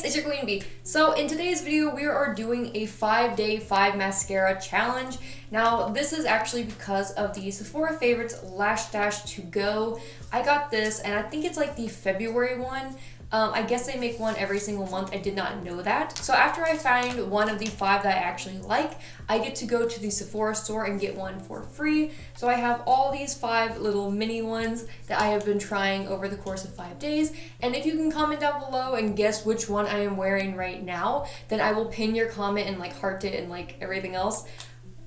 kids, it's your Queen Bee. So in today's video, we are doing a 5-day 5 mascara challenge. Now this is actually because of the Sephora Favorites Lash Dash to Go. I got this and I think it's like the February one. I guess they make one every single month. I did not know that. So after I find one of the 5 that I actually like, I get to go to the Sephora store and get one for free. So I have all these 5 little mini ones that I have been trying over the course of 5 days. And if you can comment down below and guess which one I am wearing right now, then I will pin your comment and like heart it and like everything else.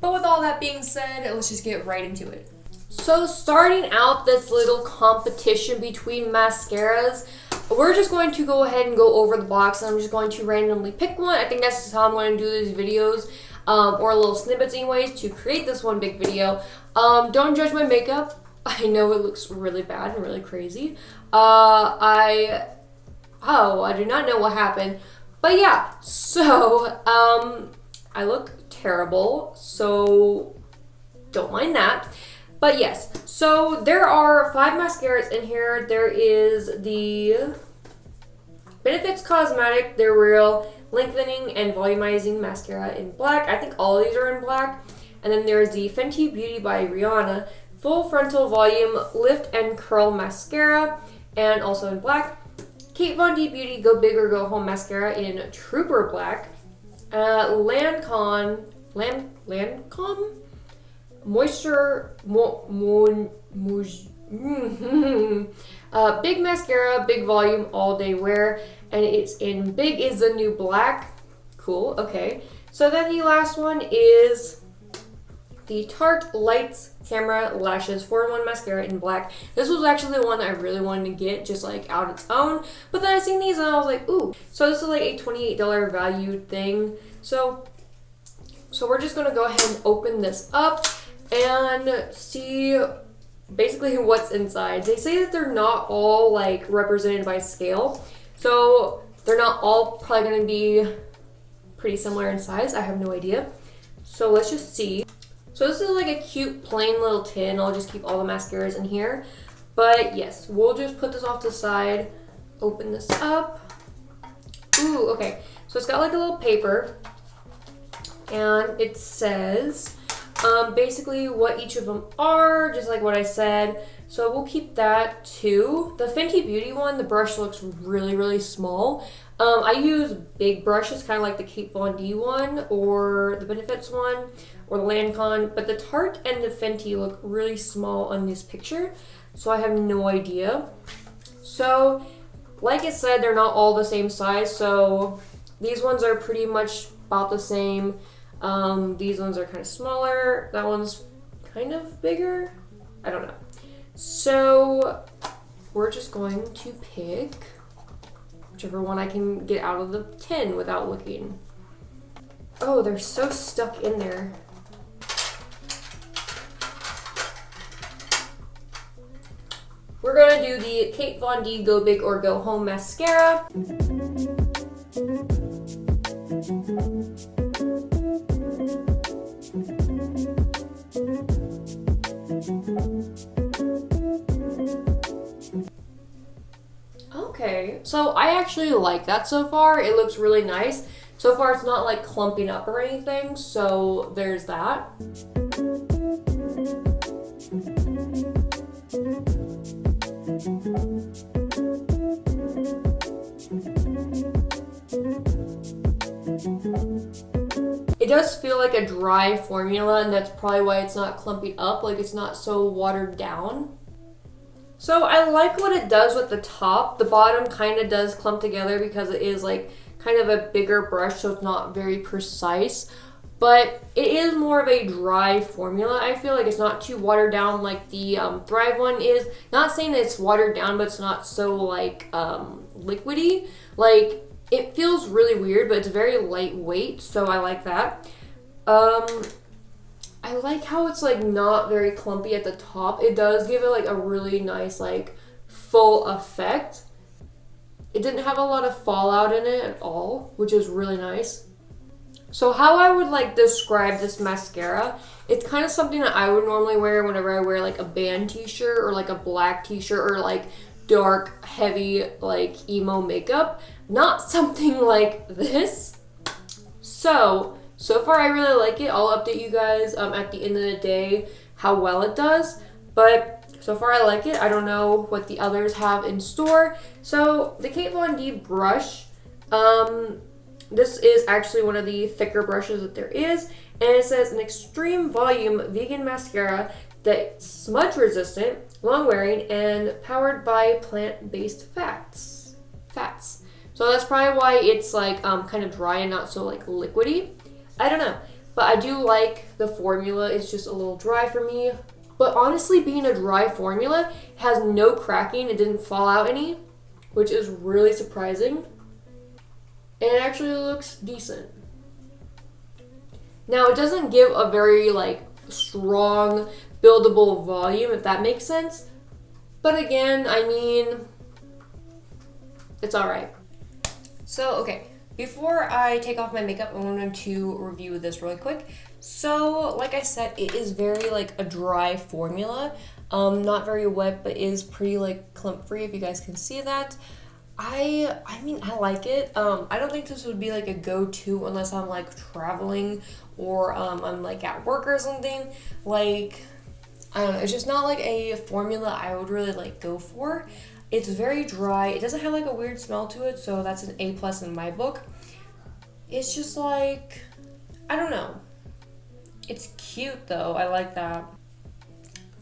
But with all that being said, let's just get right into it. So starting out this little competition between mascaras, we're just going to go ahead and go over the box, and I'm just going to randomly pick one. I think that's just how I'm going to do these videos, or little snippets anyways, to create this one big video. Don't judge my makeup. I know it looks really bad and really crazy. I do not know what happened. But yeah, so, I look terrible, so don't mind that. But yes, so there are 5 mascaras in here. There is the Benefits Cosmetic, their Real Lengthening and Volumizing Mascara in black. I think all of these are in black. And then there's the Fenty Beauty by Rihanna Full Frontal Volume Lift and Curl Mascara, and also in black. Kat Von D Beauty Go Big or Go Home Mascara in Trooper Black. Lancome Moisture Big Mascara, Big Volume, All Day Wear, and it's in Big is the New Black. Cool, okay. So then the last one is the Tarte Lights Camera Lashes 4-in-1 Mascara in black. This was actually the one that I really wanted to get, just like out its own. But then I seen these and I was like, ooh. So this is like a $28 value thing. So we're just gonna go ahead and open this up and see basically what's inside. They say that they're not all like represented by scale, so they're not all probably going to be pretty similar in size. I have no idea. So let's just see. So this is like a cute plain little tin. I'll just keep all the mascaras in here. But yes, we'll just put this off to the side, open this up. Ooh, okay. So it's got like a little paper, and it says basically what each of them are, just like what I said. So we'll keep that too. The Fenty Beauty one, the brush looks really, really small. I use big brushes, kind of like the Kat Von D one, or the Benefits one, or the Lancome. But the Tarte and the Fenty look really small on this picture, so I have no idea. So, like I said, they're not all the same size, so these ones are pretty much about the same. These ones are kind of smaller. That one's kind of bigger. I don't know. So we're just going to pick whichever one I can get out of the tin without looking. Oh, they're so stuck in there. We're gonna do the Kat Von D Go Big or Go Home Mascara. Okay, so I actually like that so far. It looks really nice. So far it's not like clumping up or anything, so there's that. It does feel like a dry formula, and that's probably why it's not clumping up, like it's not so watered down. So I like what it does with the top. The bottom kind of does clump together because it is like kind of a bigger brush, so it's not very precise. But it is more of a dry formula. I feel like it's not too watered down like the Thrive one is. Not saying that it's watered down, but it's not so like liquidy. Like, it feels really weird, but it's very lightweight, so I like that. I like how it's like not very clumpy at the top. It does give it like a really nice like full effect. It didn't have a lot of fallout in it at all, which is really nice. So how I would like describe this mascara, it's kind of something that I would normally wear whenever I wear like a band t-shirt or like a black t-shirt or like dark, heavy, like emo makeup. not something like this. So far I really like it. I'll update you guys at the end of the day how well it does, but so far I like it. I don't know what the others have in store. So the Kat Von D brush, this is actually one of the thicker brushes that there is, and it says an extreme volume vegan mascara that's smudge resistant, long wearing, and powered by plant-based fats. So that's probably why it's like kind of dry and not so like liquidy. I don't know, but I do like the formula. It's just a little dry for me. But honestly, being a dry formula, it has no cracking. It didn't fall out any, which is really surprising. And it actually looks decent. Now, it doesn't give a very like strong buildable volume, if that makes sense. But again, I mean, it's all right. So, okay, before I take off my makeup, I wanted to review this really quick. So, like I said, it is very like a dry formula. Not very wet, but is pretty like clump free, if you guys can see that. I mean, I like it. I don't think this would be like a go-to unless I'm like traveling or I'm like at work or something. Like, I don't know, it's just not like a formula I would really like go for. It's very dry. It doesn't have like a weird smell to it, so that's an A+ in my book. It's just like, I don't know. It's cute though, I like that.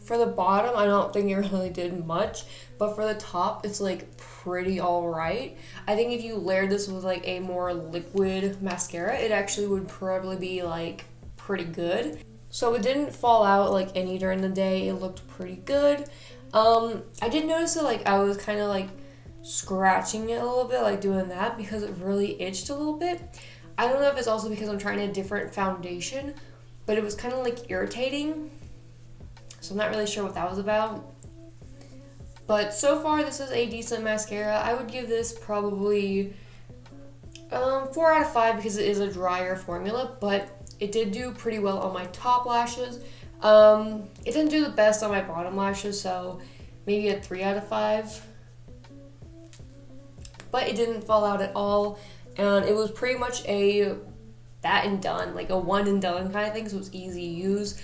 For the bottom, I don't think it really did much, but for the top, it's like pretty alright. I think if you layered this with like a more liquid mascara, it actually would probably be like pretty good. So it didn't fall out like any during the day. It looked pretty good. I did notice that like I was kind of like scratching it a little bit, like doing that because it really itched a little bit. I don't know if it's also because I'm trying a different foundation, but it was kind of like irritating. So I'm not really sure what that was about. But so far, this is a decent mascara. I would give this probably 4 out of 5 because it is a drier formula, but it did do pretty well on my top lashes. It didn't do the best on my bottom lashes, so maybe a 3 out of 5. But it didn't fall out at all, and it was pretty much a that and done, like a one and done kind of thing, so it's easy to use.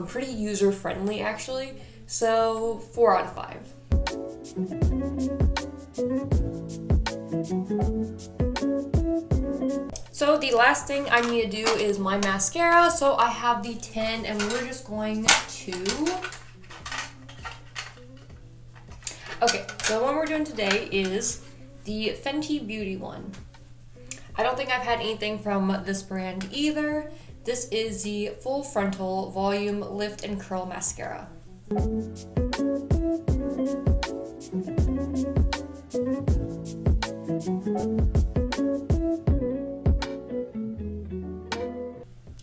Pretty user friendly actually, so 4 out of 5. So the last thing I need to do is my mascara. So I have the 10 and we're just going to... Okay, so the one we're doing today is the Fenty Beauty one. I don't think I've had anything from this brand either. This is the Full Frontal Volume Lift and Curl Mascara.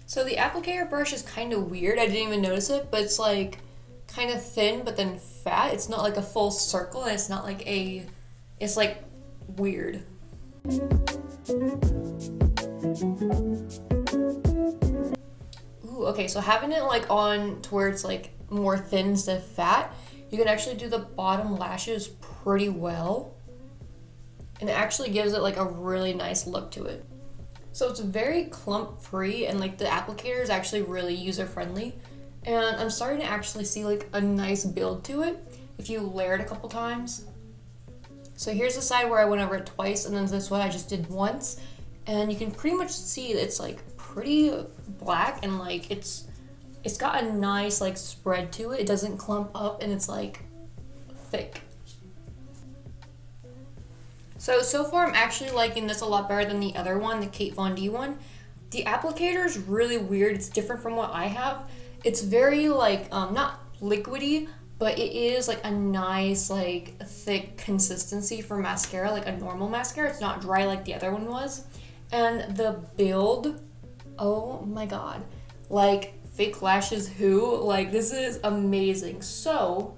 So the applicator brush is kind of weird. I didn't even notice it, but it's like kind of thin but then fat. It's not like a full circle, and it's not like a... It's like weird. Ooh, okay, so having it like on to where it's like more thin instead of fat, you can actually do the bottom lashes pretty well. And it actually gives it like a really nice look to it. So it's very clump free, and like the applicator is actually really user friendly. And I'm starting to actually see like a nice build to it if you layer it a couple times. So here's the side where I went over it twice, and then this one I just did once. And you can pretty much see that it's like pretty black, and like it's got a nice like spread to it. It doesn't clump up, and it's like thick. So far I'm actually liking this a lot better than the other one, the Kat Von D one. The applicator is really weird. It's different from what I have. It's very like, not liquidy, but it is like a nice like thick consistency for mascara, like a normal mascara. It's not dry like the other one was. And the build, oh my god. Like fake lashes who? Like this is amazing. So,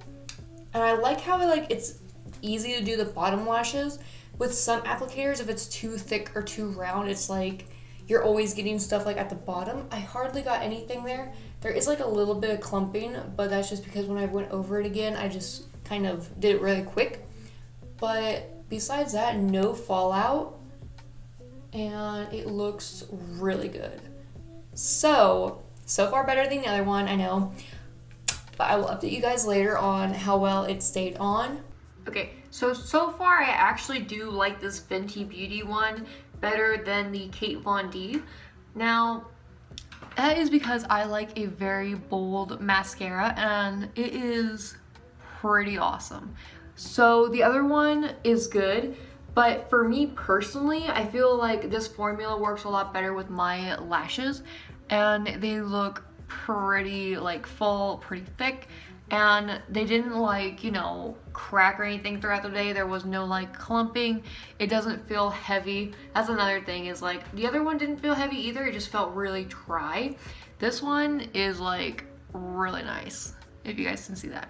and I like how it's easy to do the bottom lashes. With some applicators, if it's too thick or too round, it's like you're always getting stuff like at the bottom. I hardly got anything there. There is like a little bit of clumping, but that's just because when I went over it again, I just kind of did it really quick. But besides that, no fallout. and it looks really good. So far better than the other one, I know, but I will update you guys later on how well it stayed on. Okay, so far I actually do like this Fenty Beauty one better than the Kate Von D. Now, that is because I like a very bold mascara and it is pretty awesome. So the other one is good, but for me personally, I feel like this formula works a lot better with my lashes, and they look pretty like full, pretty thick, and they didn't like, you know, crack or anything throughout the day. There was no like clumping. It doesn't feel heavy. That's another thing, is like the other one didn't feel heavy either. It just felt really dry. This one is like really nice, if you guys can see that.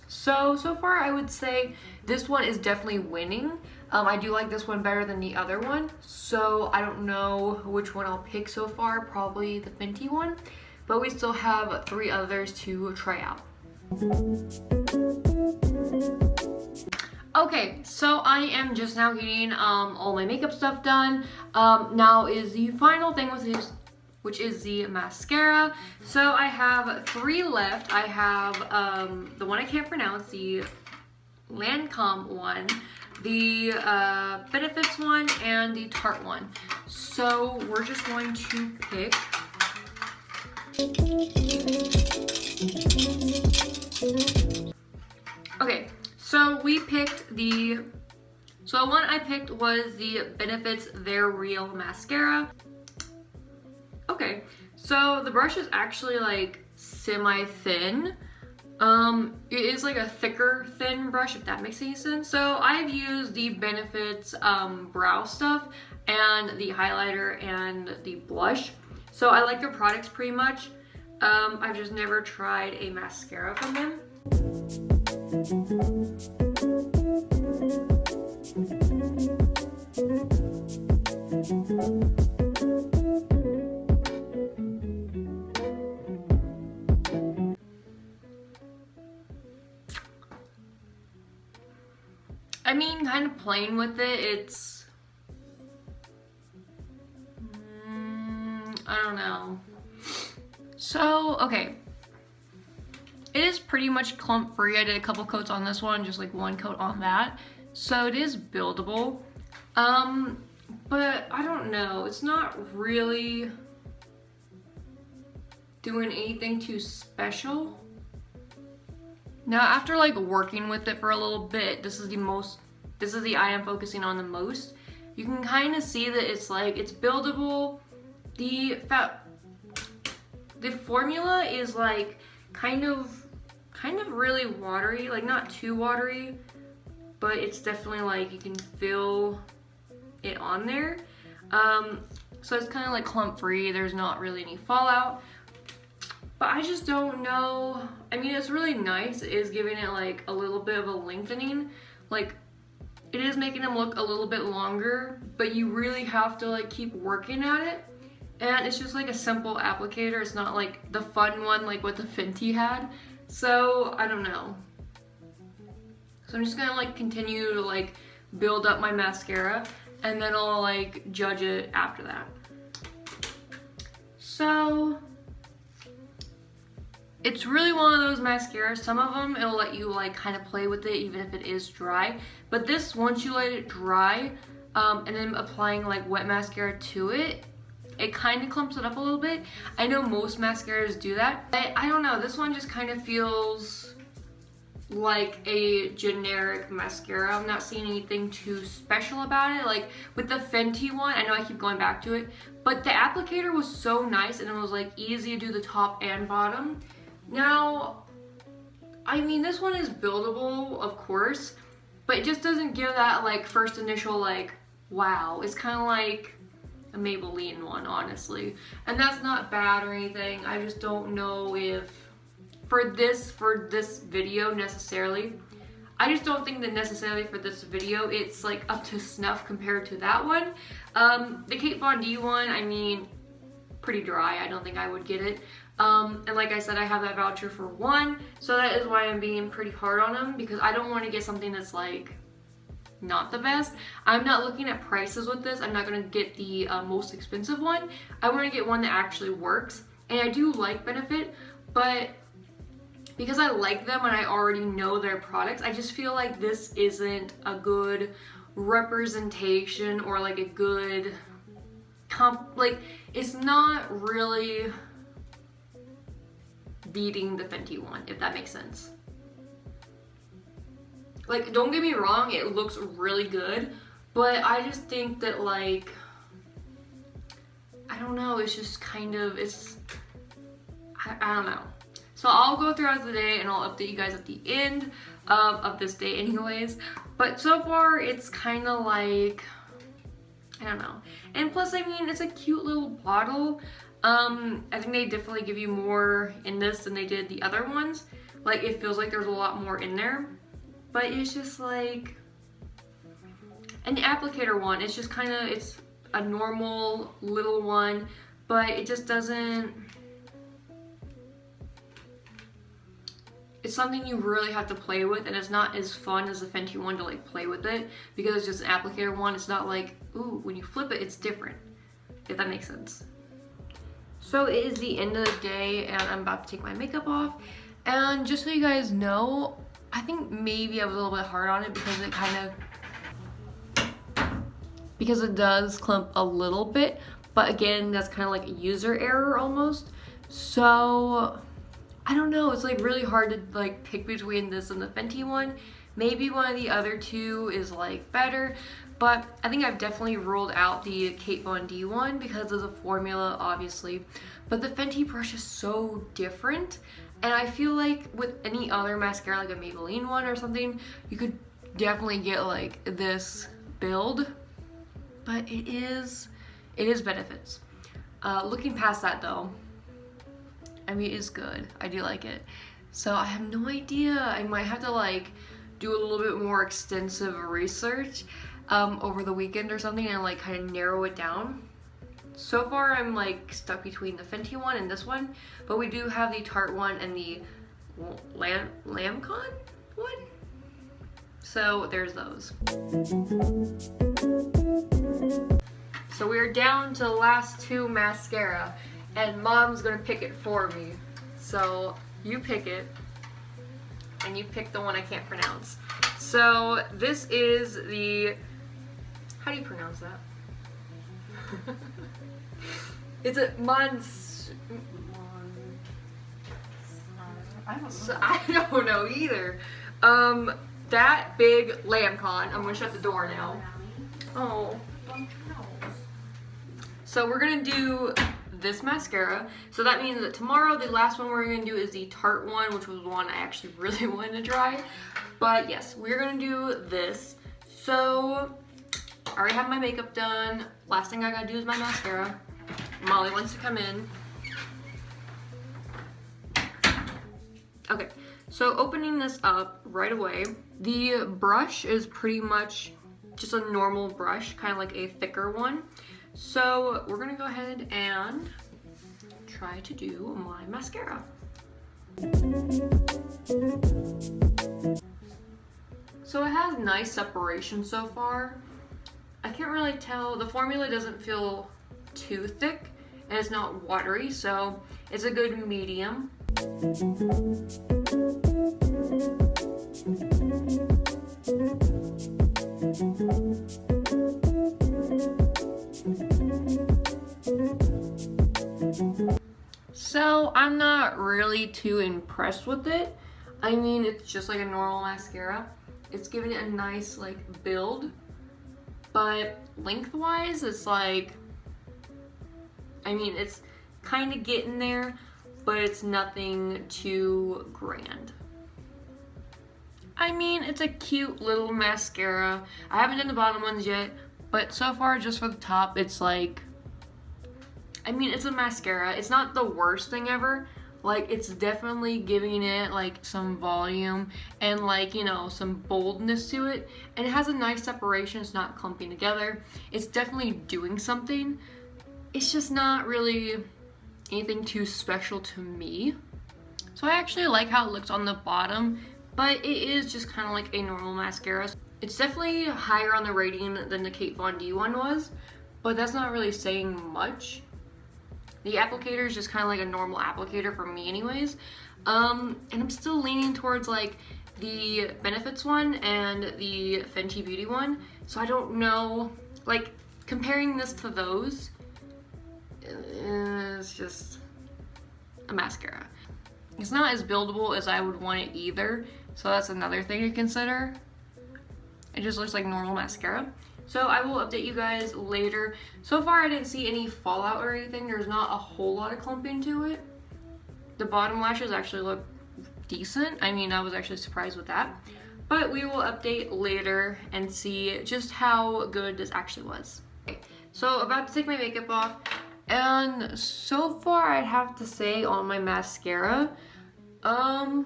So far I would say this one is definitely winning. I do like this one better than the other one, so I don't know which one I'll pick so far, probably the Fenty one, but we still have 3 others to try out. Okay, so I am just now getting all my makeup stuff done. Now is the final thing with this, which is the mascara. So I have 3 left. I have the one I can't pronounce, the Lancome one, the Benefits one, and the Tarte one. So we're just going to pick. Okay, so we picked the one I picked was the Benefits They're Real mascara. Okay, so the brush is actually like semi-thin. It is like a thicker thin brush, if that makes any sense. So I've used the Benefits brow stuff and the highlighter and the blush. So I like their products pretty much. I've just never tried a mascara from them. I mean, kind of plain with it. It's, I don't know. So, okay. It is pretty much clump free. I did a couple coats on this one, just like 1 coat on that. So it is buildable. But I don't know. It's not really doing anything too special. Now, after like working with it for a little bit, this is the eye I'm focusing on the most. You can kind of see that it's like, it's buildable. The formula is like kind of really watery, like not too watery, but it's definitely like you can feel it on there. So it's kind of like clump free. There's not really any fallout. But I just don't know. I mean, it's really nice. It is giving it like a little bit of a lengthening. Like, it is making them look a little bit longer, but you really have to like keep working at it. And it's just like a simple applicator. It's not like the fun one like what the Fenty had. So, I don't know. So I'm just gonna like continue to like build up my mascara, and then I'll like judge it after that. So it's really one of those mascaras. Some of them, it'll let you like kind of play with it even if it is dry. But this, once you let it dry, and then applying like wet mascara to it, it kind of clumps it up a little bit. I know most mascaras do that, but I don't know. This one just kind of feels like a generic mascara. I'm not seeing anything too special about it. Like with the Fenty one, I know I keep going back to it, but the applicator was so nice and it was like easy to do the top and bottom. Now, I mean, this one is buildable, of course, but it just doesn't give that like first initial like, wow. It's kind of like a Maybelline one, honestly. And that's not bad or anything. I just don't know if for this video necessarily, I just don't think that necessarily for this video it's like up to snuff compared to that one. The Kate Von D one, I mean, pretty dry. I don't think I would get it. And like I said, I have that voucher for 1, so that is why I'm being pretty hard on them, because I don't want to get something that's like not the best. I'm not looking at prices with this. I'm not gonna get the most expensive one. I wanna get one that actually works. And I do like Benefit, but because I like them and I already know their products, I just feel like this isn't a good representation or like a good like it's not really beating the Fenty one, if that makes sense. Like, don't get me wrong, it looks really good, but I just think that, like, I don't know, it's just kind of, I don't know. So I'll go throughout the day and I'll update you guys at the end of this day anyways. But so far, it's kind of like, I don't know. And plus, I mean, it's a cute little bottle. I think they definitely give you more in this than they did the other ones. Like, it feels like there's a lot more in there. But it's just like, and the applicator one, it's just kind of, it's a normal little one, but it just doesn't, it's something you really have to play with, and it's not as fun as the Fenty one to like play with it, because it's just an applicator one. It's not like, ooh, when you flip it, it's different, if that makes sense. So it is the end of the day, and I'm about to take my makeup off, and just so you guys know, I think maybe I was a little bit hard on it because it kind of, because it does clump a little bit, but again, that's kind of like a user error almost. So I don't know, it's like really hard to like pick between this and the Fenty one. Maybe one of the other two is like better, but I think I've definitely ruled out the Kate Von D one because of the formula, obviously. But the Fenty brush is so different. And I feel like with any other mascara, like a Maybelline one or something, you could definitely get like this build, but it is Benefits. Looking past that though, I mean, it's good. I do like it. So I have no idea. I might have to like do a little bit more extensive research over the weekend or something and like kind of narrow it down. So far, I'm like stuck between the Fenty one and this one, but we do have the Tarte one and the Lancome one. So there's those. So we're down to the last two mascara, and Mom's gonna pick it for me. So you pick it, and you pick the one I can't pronounce. So this is the, how do you pronounce that? It's a I don't know either. That big Lancome. I'm gonna shut the door now. Oh. So we're gonna do this mascara. So that means that tomorrow the last one we're gonna do is the Tarte one, which was the one I actually really wanted to try. But yes, we're gonna do this. So I already have my makeup done. Last thing I gotta do is my mascara. Molly wants to come in. Okay, so opening this up right away. The brush is pretty much just a normal brush, kind of like a thicker one. So we're gonna go ahead and try to do my mascara. So it has nice separation so far. I can't really tell, the formula doesn't feel too thick and it's not watery, so it's a good medium. So I'm not really too impressed with it. I mean, it's just like a normal mascara. It's giving it a nice like build, but lengthwise it's like, I mean, it's kind of getting there, but it's nothing too grand. I mean, it's a cute little mascara. I haven't done the bottom ones yet, but so far just for the top, it's like, I mean, it's a mascara. It's not the worst thing ever. Like, it's definitely giving it like some volume and like, you know, some boldness to it. And it has a nice separation. It's not clumping together. It's definitely doing something. It's just not really anything too special to me. So I actually like how it looks on the bottom, but it is just kind of like a normal mascara. It's definitely higher on the rating than the Kate Von D one was, but that's not really saying much. The applicator is just kind of like a normal applicator for me anyways. And I'm still leaning towards like the Benefits one and the Fenty Beauty one. So I don't know, like comparing this to those, it's just a mascara. It's not as buildable as I would want it either. So that's another thing to consider. It just looks like normal mascara. So I will update you guys later. So far I didn't see any fallout or anything. There's not a whole lot of clumping to it. The bottom lashes actually look decent. I mean, I was actually surprised with that. But we will update later and see just how good this actually was. Okay, so about to take my makeup off. And so far I'd have to say on my mascara, I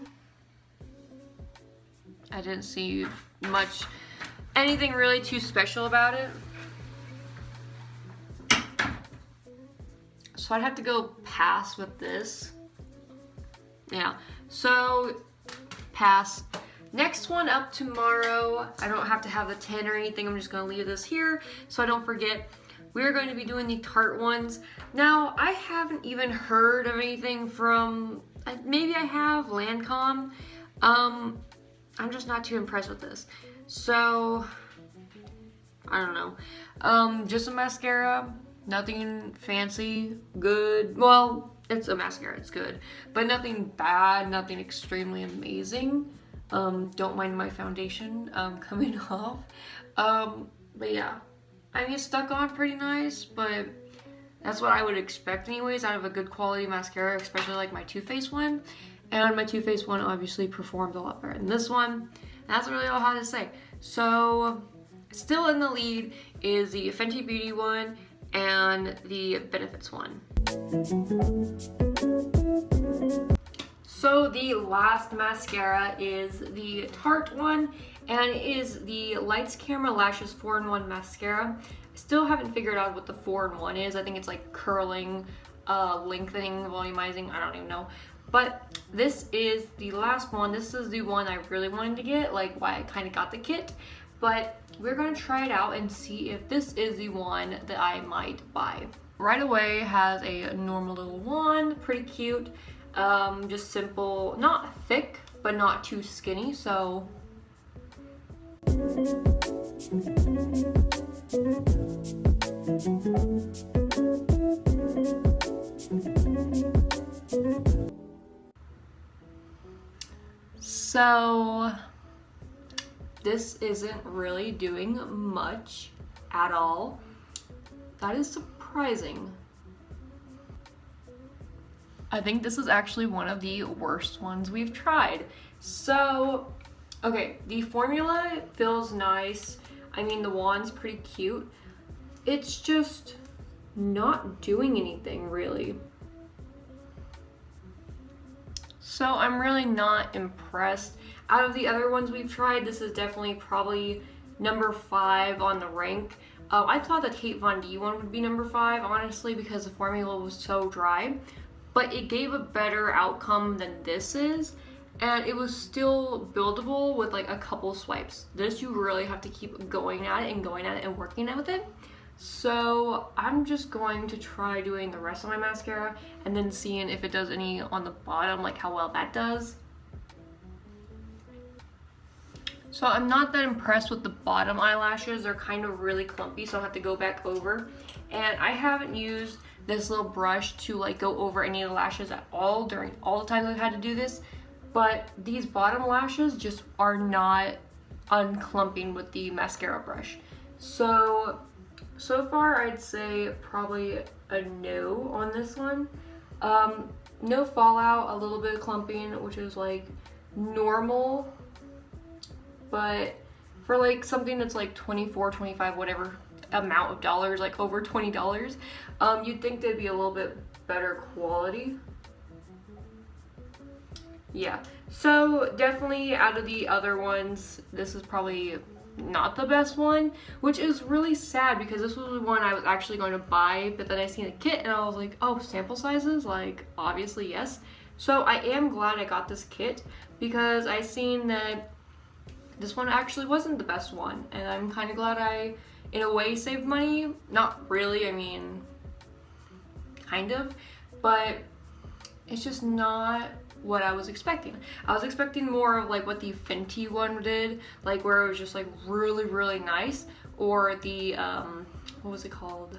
didn't see much, anything really too special about it. So I'd have to go pass with this. Yeah, so pass. Next one up tomorrow. I don't have to have the 10 or anything. I'm just gonna leave this here so I don't forget. We're going to be doing the Tarte ones. Now, I haven't even heard of anything from, maybe I have, Lancome. I'm just not too impressed with this. So, I don't know. Just a mascara, nothing fancy, good. Well, it's a mascara, it's good. But nothing bad, nothing extremely amazing. Don't mind my foundation coming off. But yeah, I mean, it's stuck on pretty nice, but that's what I would expect anyways out of a good quality mascara, especially like my Too Faced one. And my Too Faced one obviously performed a lot better than this one. That's really all I have to say. So, still in the lead is the Fenty Beauty one and the Benefits one. So the last mascara is the Tarte one, and it is the Lights Camera Lashes 4-in-1 mascara. I still haven't figured out what the 4-in-1 is. I think it's like curling, lengthening, volumizing, I don't even know. But this is the last one. This is the one I really wanted to get, like why I kind of got the kit. But we're gonna try it out and see if this is the one that I might buy. Right Away has a normal little wand, pretty cute. Just simple, not thick, but not too skinny, so. So, this isn't really doing much at all. That is surprising. I think this is actually one of the worst ones we've tried. So, okay, the formula feels nice. I mean, the wand's pretty cute. It's just not doing anything really. So I'm really not impressed. Out of the other ones we've tried, this is definitely probably number 5 on the rank. I thought the Kate Von D one would be number 5, honestly, because the formula was so dry. But it gave a better outcome than this is, and it was still buildable with like a couple swipes. This you really have to keep going at it and working with it. So I'm just going to try doing the rest of my mascara and then seeing if it does any on the bottom, like how well that does. So I'm not that impressed with the bottom eyelashes. They're kind of really clumpy, so I'll have to go back over. And I haven't used this little brush to like go over any of the lashes at all during all the times I've had to do this. But these bottom lashes just are not unclumping with the mascara brush. So far I'd say probably a no on this one. No fallout, a little bit of clumping, which is like normal. But for like something that's like 24, 25, whatever amount of dollars, like over $20, you'd think they'd be a little bit better quality. Yeah, so definitely out of the other ones, this is probably not the best one, which is really sad because this was the one I was actually going to buy, but then I seen the kit and I was like, oh, sample sizes? Like, obviously, yes. So I am glad I got this kit because I seen that this one actually wasn't the best one, and I'm kind of glad I, in a way, saved money. Not really, I mean, kind of, but it's just not what I was expecting. I was expecting more of like what the Fenty one did, like where it was just like really, really nice, or the, what was it called?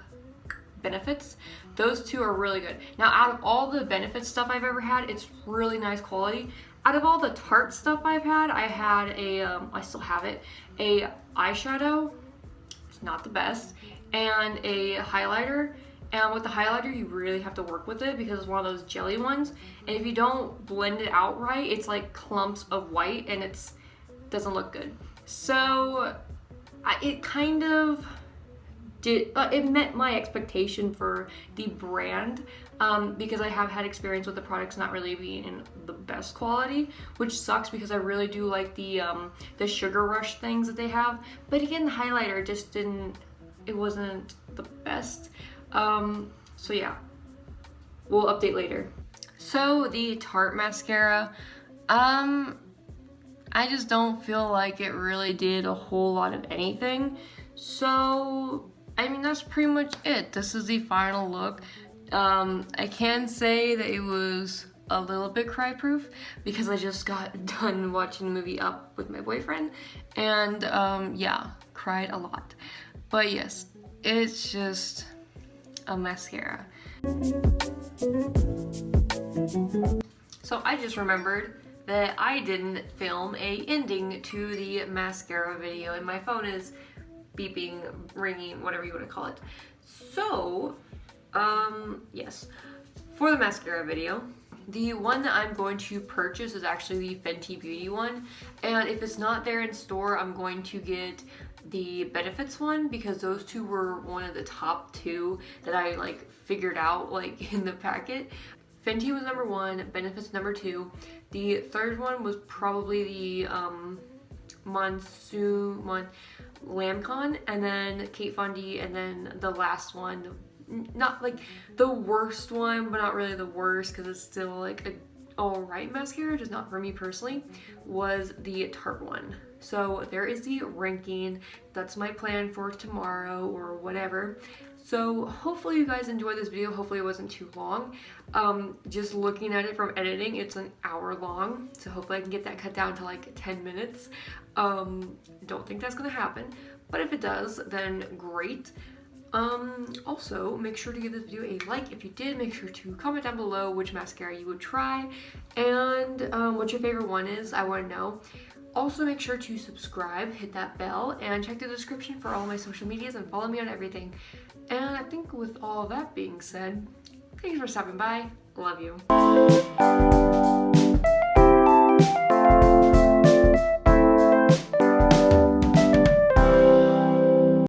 Benefits. Those two are really good. Now, out of all the Benefits stuff I've ever had, it's really nice quality. Out of all the Tarte stuff I've had, I had a, I still have it, a eyeshadow, it's not the best, and a highlighter. And with the highlighter, you really have to work with it because it's one of those jelly ones. And if you don't blend it out right, it's like clumps of white and it doesn't look good. So it kind of did, it met my expectation for the brand because I have had experience with the products not really being in the best quality, which sucks because I really do like the Sugar Rush things that they have. But again, the highlighter just didn't, it wasn't the best. So yeah, we'll update later. So the Tarte mascara, I just don't feel like it really did a whole lot of anything. So, I mean, that's pretty much it. This is the final look. I can say that it was a little bit cry-proof because I just got done watching the movie Up with my boyfriend, and yeah, cried a lot. But yes, it's just a mascara. So I just remembered that I didn't film a ending to the mascara video, and my phone is beeping, ringing, whatever you want to call it. So, yes, for the mascara video, the one that I'm going to purchase is actually the Fenty Beauty one, and if it's not there in store, I'm going to get the Benefits one because those two were one of the top two that I like figured out like in the packet. Fenty was number one, Benefits number two. The third one was probably the Lancome, and then Kate Von D, and then the last one, not like the worst one, but not really the worst because it's still like a alright mascara, just not for me personally, was the Tarte one. So there is the ranking. That's my plan for tomorrow or whatever. So hopefully you guys enjoyed this video. Hopefully it wasn't too long. Just looking at it from editing, it's an hour long. So hopefully I can get that cut down to like 10 minutes. Don't think that's gonna happen, but if it does, then great. Also, make sure to give this video a like if you did. Make sure to comment down below which mascara you would try and what your favorite one is. I want to know. Also, make sure to subscribe, hit that bell, and check the description for all my social medias and follow me on everything. And I think with all that being said, thanks for stopping by. Love you.